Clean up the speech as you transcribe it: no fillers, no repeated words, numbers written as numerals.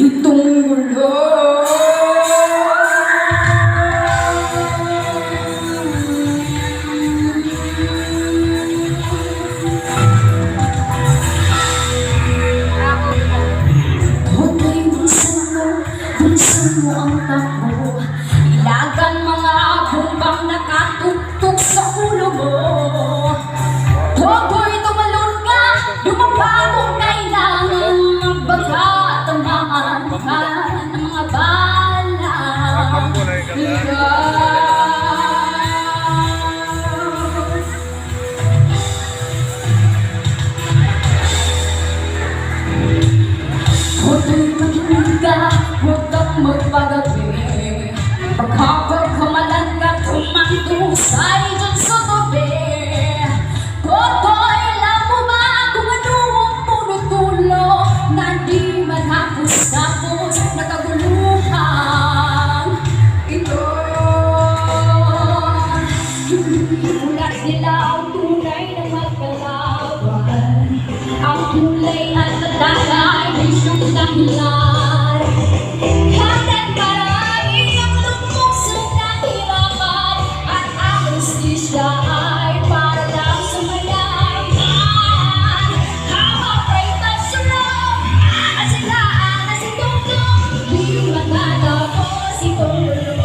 Itong gulo Toto'y bunsan mo ang takbo. Ilagan mga bumbang nakatugtog sa ulo mo. Toto'y tumalon ka, lumapagong kailangan magbaga. Tamaan ka ng mga bala. Toto'y makinig ka, huwag kang magpagabi. Pagkamalan ka, tumandusay dyan sa gabi. Toto'y alam mo ba kung ano ang puno-tulo na di matapos-tapos na kaguluhan ito. Hindi ulat nila ang tunay na magkalaban. Ang kulay at matagay ay siyang dahilan. Hanggang marami ang lupok sa kahirapan, at ang justisya ay para lang sa mayayaman. Habang praitas sa loob, asilaan at situtong, di matatapos itong gulo.